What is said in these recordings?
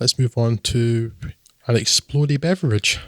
let's move on to an explodey beverage.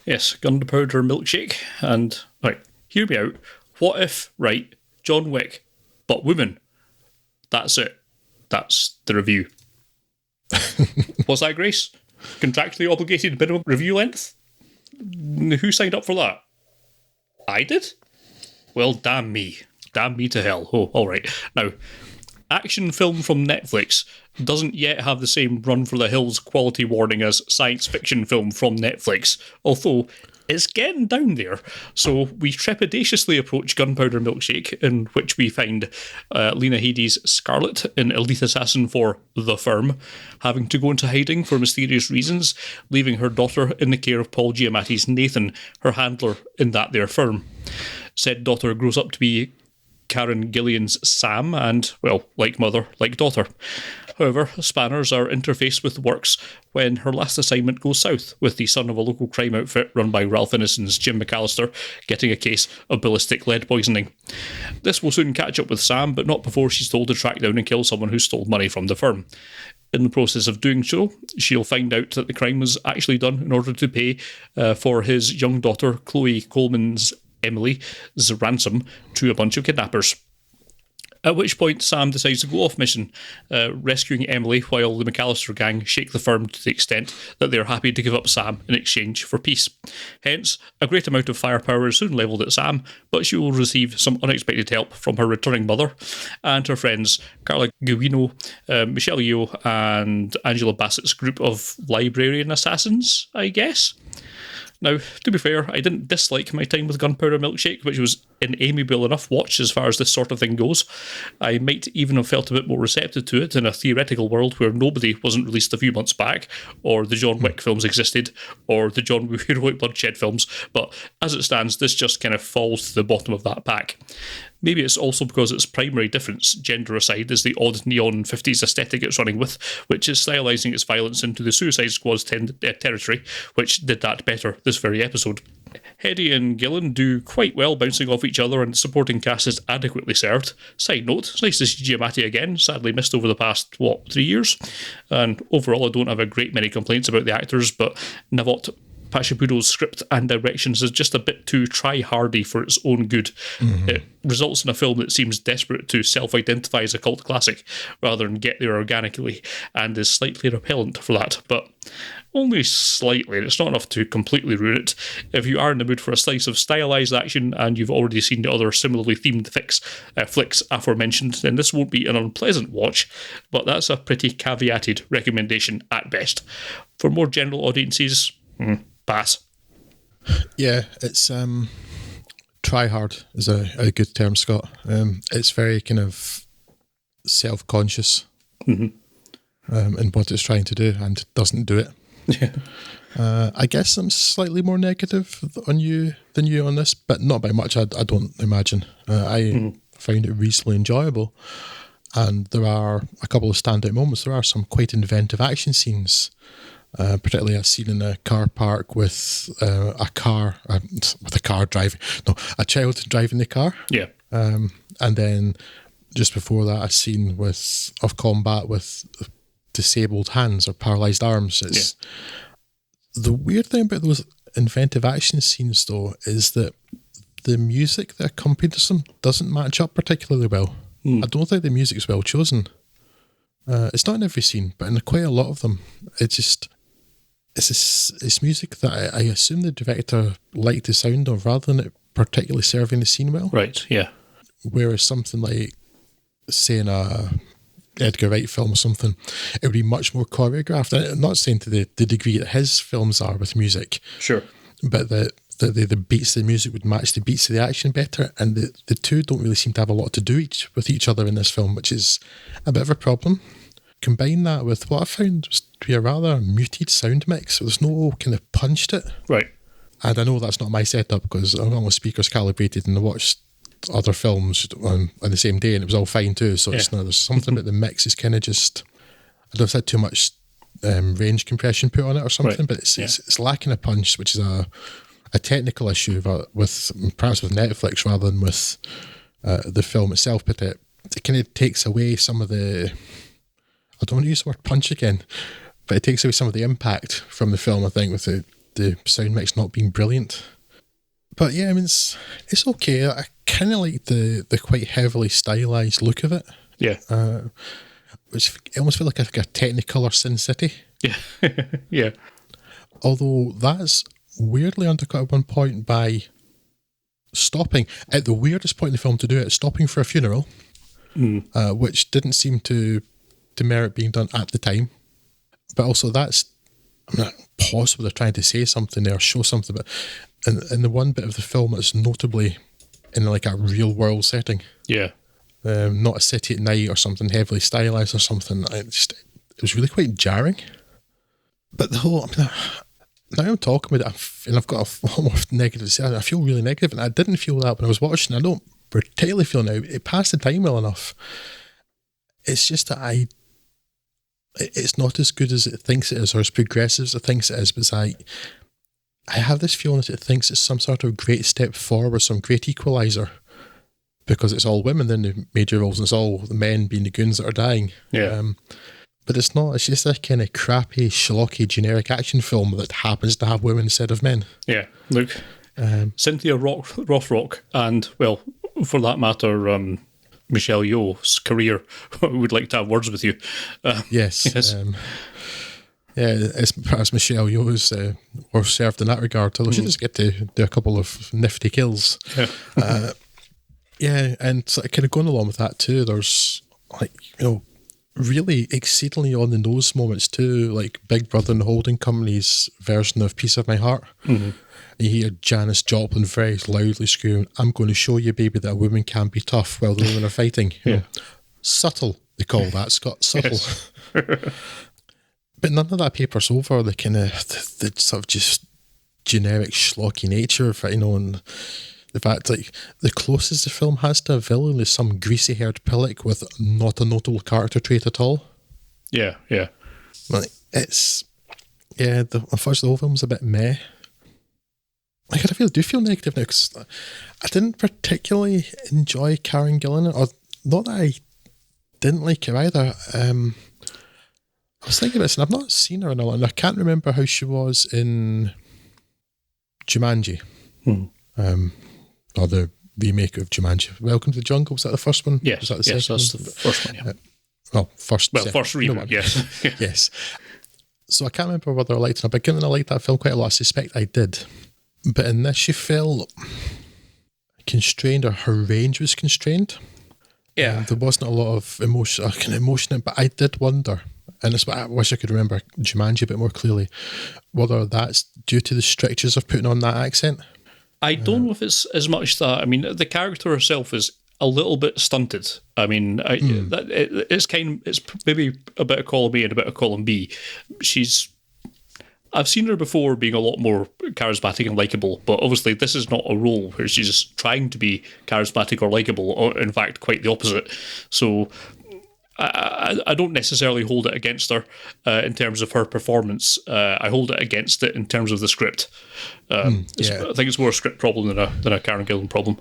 Yes, Gunpowder Milkshake. And, right, hear me out. What if, right, John Wick, but women? That's it. That's the review. What's that, Grace? Contractually obligated minimum review length? Who signed up for that? I did? Well, damn me. Damn me to hell. Oh, all right. Now, action film from Netflix doesn't yet have the same run for the hills quality warning as science fiction film from Netflix, although it's getting down there. So we trepidatiously approach Gunpowder Milkshake, in which we find Lena Headey's Scarlet in Elite Assassin for The Firm, having to go into hiding for mysterious reasons, leaving her daughter in the care of Paul Giamatti's Nathan, her handler in that there firm. Said daughter grows up to be Karen Gillian's Sam and, well, like mother, like daughter. However, spanners are interfaced with the works when her last assignment goes south, with the son of a local crime outfit run by Ralph Ineson's Jim McAllister getting a case of ballistic lead poisoning. This will soon catch up with Sam, but not before she's told to track down and kill someone who stole money from the firm. In the process of doing so, she'll find out that the crime was actually done in order to pay for his young daughter, Chloe Coleman's Emily's ransom to a bunch of kidnappers. At which point Sam decides to go off mission, rescuing Emily while the McAllister gang shake the firm to the extent that they're happy to give up Sam in exchange for peace. Hence, a great amount of firepower is soon levelled at Sam, but she will receive some unexpected help from her returning mother and her friends Carla Gugino, Michelle Yeoh and Angela Bassett's group of librarian assassins, I guess. Now, to be fair, I didn't dislike my time with Gunpowder Milkshake, which was an amiable enough watch as far as this sort of thing goes. I might even have felt a bit more receptive to it in a theoretical world where Nobody wasn't released a few months back, or the John Wick films existed, or the John Heroic Bloodshed films, but as it stands, this just kind of falls to the bottom of that pack. Maybe it's also because its primary difference, gender aside, is the odd neon 50s aesthetic it's running with, which is stylising its violence into the Suicide Squad's territory, which did that better this very episode. Headey and Gillen do quite well bouncing off each other, and the supporting cast is adequately served. Side note, it's nice to see Giamatti again, sadly missed over the past, 3 years? And overall, I don't have a great many complaints about the actors, but Navot Pachapudo's script and directions is just a bit too try-hardy for its own good. Mm-hmm. It results in a film that seems desperate to self-identify as a cult classic rather than get there organically, and is slightly repellent for that, but only slightly. It's not enough to completely ruin it. If you are in the mood for a slice of stylised action and you've already seen the other similarly themed flicks aforementioned, then this won't be an unpleasant watch, but that's a pretty caveated recommendation at best. For more general audiences, pass. Yeah, it's try hard is a good term, Scott. It's very kind of self-conscious in what it's trying to do and doesn't do it. Yeah. I guess I'm slightly more negative on you than you on this, but not by much. I don't imagine. I found it reasonably enjoyable, and there are a couple of standout moments. There are some quite inventive action scenes. Particularly a scene in a car park with a child driving the car. Yeah. And then just before that, a scene of combat with disabled hands or paralysed arms. The weird thing about those inventive action scenes, though, is that the music that accompanies them doesn't match up particularly well. I don't think the music's well chosen. It's not in every scene, but in quite a lot of them, it's music that I assume the director liked the sound of rather than it particularly serving the scene well. Right, yeah. Whereas something like, say, in a Edgar Wright film or something, it would be much more choreographed. I'm not saying to the degree that his films are with music. Sure. But the beats of the music would match the beats of the action better, and the two don't really seem to have a lot to do with each other in this film, which is a bit of a problem. Combine that with what I found was to be a rather muted sound mix. There's no kind of punch to it. Right. And I know that's not my setup because I'm on speakers calibrated and I watched other films on the same day and it was all fine too. So it's not, there's something about the mix is kind of just, I don't know if it's had too much range compression put on it or something, but it's lacking a punch, which is a technical issue with perhaps with Netflix rather than with the film itself. But it kind of takes away some of the, I don't want to use the word punch again, but it takes away some of the impact from the film, I think, with the sound mix not being brilliant. But yeah, I mean, it's okay. I kind of like the quite heavily stylized look of it. Yeah. Which it almost feels like a Technicolor Sin City. Yeah. Yeah. Although that's weirdly undercut at one point by stopping at the weirdest point in the film to do it, stopping for a funeral, which didn't seem to merit being done at the time. But also that's, I'm not possible they're trying to say something there, show something, but in the one bit of the film that's notably in like a real world setting. Yeah. Not a city at night or something heavily stylized or something. It was really quite jarring. But the whole, now I'm talking about it, and I've got a lot more negative to say. I feel really negative, and I didn't feel that when I was watching. I don't particularly feel now. It passed the time well enough. It's just that it's not as good as it thinks it is, or as progressive as it thinks it is, but I have this feeling that it thinks it's some sort of great step forward, some great equaliser, because it's all women in the major roles and it's all the men being the goons that are dying. Yeah. But it's not, it's just a kind of crappy, schlocky, generic action film that happens to have women instead of men. Yeah. Look, Cynthia Rothrock and, well, for that matter, Michelle Yeoh's career would like to have words with you. Yes. Yes. Perhaps Michelle Yeoh is worse served in that regard, although she does get to do a couple of nifty kills. Yeah. And so kind of going along with that too, there's really exceedingly on the nose moments too, like Big Brother and the Holding Company's version of Piece of My Heart. Mm-hmm. You hear Janis Joplin very loudly screaming, "I'm going to show you, baby, that a woman can be tough while the women are fighting." Subtle, they call that, Scott. Subtle. But none of that papers over the kind of the sort of just generic schlocky nature of it, and the fact, like, the closest the film has to a villain is some greasy-haired pillock with not a notable character trait at all. Yeah. Like, unfortunately the whole film's a bit meh. Like, I do feel negative now, because I didn't particularly enjoy Karen Gillan, or not that I didn't like her either. I was thinking about this, and I've not seen her in a lot, and I can't remember how she was in Jumanji. Or the remake of Jumanji. Welcome to the Jungle, was that the first one? Yes, was that the yes, second that's one? the first one, yeah. First remake, yes. Yes. So I can't remember whether I liked it or not, but given I liked that film quite a lot, I suspect I did. But in this, she felt constrained, or her range was constrained. Yeah. There wasn't a lot of emotion in it, but I did wonder, and it's what I wish I could remember Jumanji a bit more clearly, whether that's due to the strictures of putting on that accent. I don't know if it's as much that. I mean, the character herself is a little bit stunted. I mean, it's maybe a bit of column A and a bit of column B. I've seen her before being a lot more charismatic and likeable, but obviously this is not a role where she's trying to be charismatic or likeable, or in fact quite the opposite. So I don't necessarily hold it against her in terms of her performance. I hold it against it in terms of the script. I think it's more a script problem than a Karen Gillan problem.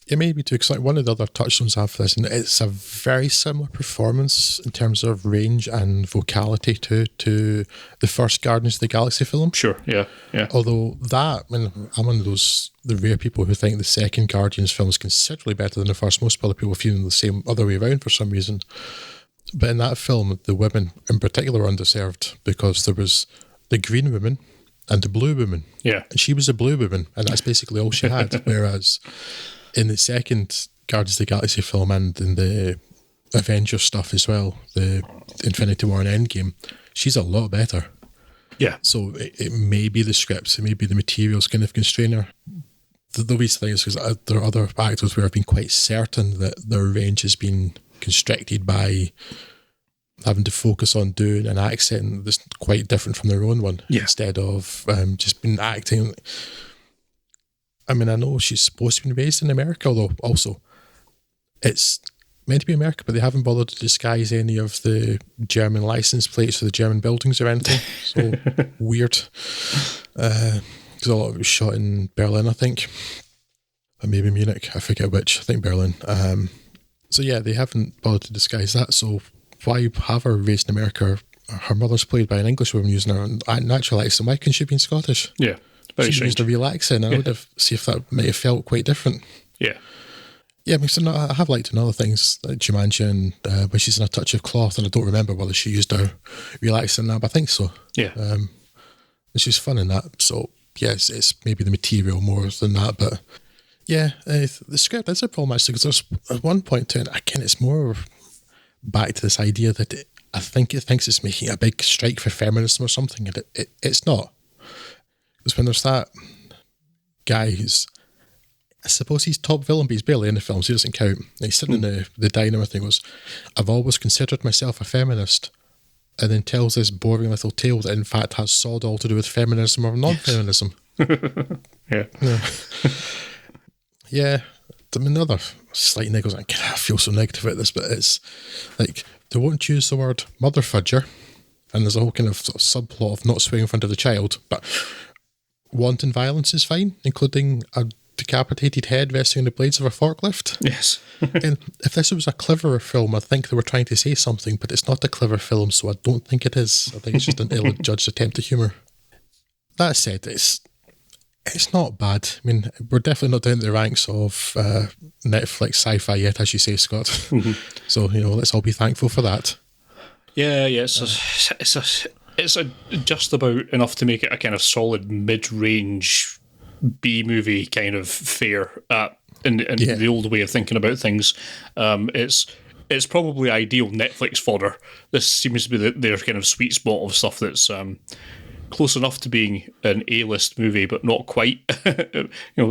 It may be too, because like one of the other touchstones I have for this, and it's a very similar performance in terms of range and vocality to the first Guardians of the Galaxy film. Sure, yeah. Although I'm one of the rare people who think the second Guardians film is considerably better than the first. Most other people feeling the same other way around for some reason. But in that film, the women in particular were underserved, because there was the green woman and the blue woman. Yeah. And she was a blue woman, and that's basically all she had. Whereas in the second Guardians of the Galaxy film, and in the Avengers stuff as well, the Infinity War and Endgame, she's a lot better. Yeah. So it may be the scripts, it may be the materials kind of constrain her. The reason thing is because there are other actors where I've been quite certain that their range has been constricted by having to focus on doing an accent that's quite different from their own one, instead of just been acting. I mean, I know she's supposed to be raised in America, although also it's meant to be America, but they haven't bothered to disguise any of the German license plates or the German buildings or anything. So weird. Because a lot of it was shot in Berlin, I think. Or maybe Munich, I forget which. I think Berlin. So yeah, they haven't bothered to disguise that. So why have her raised in America her mother's played by an English woman using her natural accent. Why couldn't she have been Scottish? Yeah, very she strange. used a real accent, and I would have see if that might have felt quite different. Yeah. Yeah, because I have liked in other things like Jumanji and when she's in A Touch of Cloth, and I don't remember whether she used her real accent now, but I think so. Yeah. And she's fun in that. So, yes, it's maybe the material more than that, but yeah, the script is a problem actually, because there's at one point to it, again, it's more back to this idea that I think it thinks it's making a big strike for feminism or something, and it's not. Because when there's that guy who's, I suppose he's top villain, but he's barely in the film, so he doesn't count. And he's sitting in the diner and he goes, I've always considered myself a feminist, and then tells this boring little tale that in fact has sod all to do with feminism or non-feminism. Yeah. Yeah. I mean, another slight negative, I feel so negative about this, but it's like, they won't use the word mother fudger, and there's a whole kind of, sort of subplot of not swearing in front of the child, but wanton violence is fine, including a decapitated head resting on the blades of a forklift. Yes. And if this was a cleverer film, I think they were trying to say something, but it's not a clever film, so I don't think it is. I think it's just an ill-judged attempt at humour. That said, it's not bad. I mean, we're definitely not down to the ranks of Netflix sci-fi yet, as you say, Scott. Mm-hmm. So, let's all be thankful for that. Yeah, it's just about enough to make it a kind of solid mid-range B-movie kind of fare in the old way of thinking about things. It's probably ideal Netflix fodder. This seems to be their kind of sweet spot of stuff that's close enough to being an A-list movie, but not quite.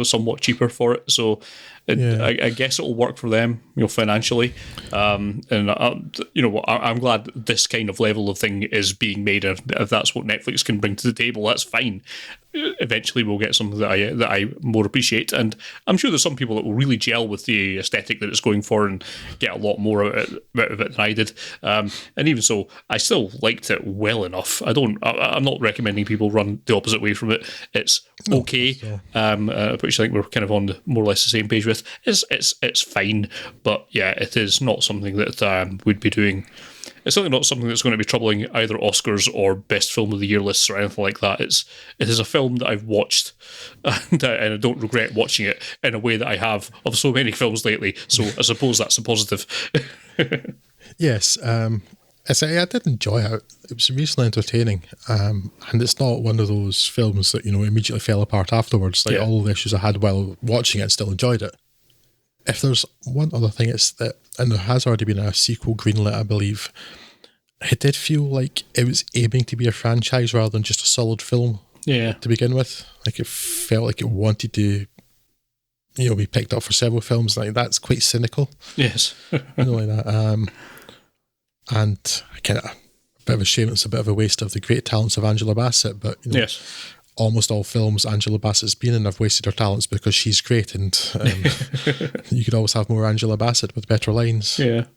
Somewhat cheaper for it. So I guess it'll work for them, financially. And I'm glad this kind of level of thing is being made. If that's what Netflix can bring to the table, that's fine. Eventually, we'll get something that I more appreciate, and I'm sure there's some people that will really gel with the aesthetic that it's going for and get a lot more out of it than I did. And even so, I still liked it well enough. I'm not recommending people run the opposite way from it. It's okay, which I think we're kind of on more or less the same page with. It's fine, but yeah, it is not something that we'd be doing. It's certainly not something that's going to be troubling either Oscars or Best Film of the Year lists or anything like that. It is a film that I've watched, and I don't regret watching it in a way that I have of so many films lately. So I suppose that's a positive. Yes, I did enjoy it. It was reasonably entertaining, and it's not one of those films that immediately fell apart afterwards. Like all the issues I had while watching it, still enjoyed it. If there's one other thing, it's that, and there has already been a sequel greenlit, I believe, it did feel like it was aiming to be a franchise rather than just a solid film to begin with. Like it felt like it wanted to, be picked up for several films. Like that's quite cynical. Yes. Like that. And kind of a bit of a shame, it's a bit of a waste of the great talents of Angela Bassett, but yes. Almost all films Angela Bassett's been in have wasted her talents because she's great, and you could always have more Angela Bassett with better lines. Yeah.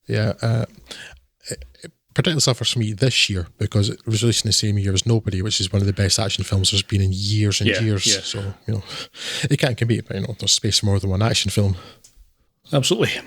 It particularly suffers for me this year because it was released in the same year as Nobody, which is one of the best action films there's been in years and years. Yeah. So it can't compete, but there's space for more than one action film. Absolutely.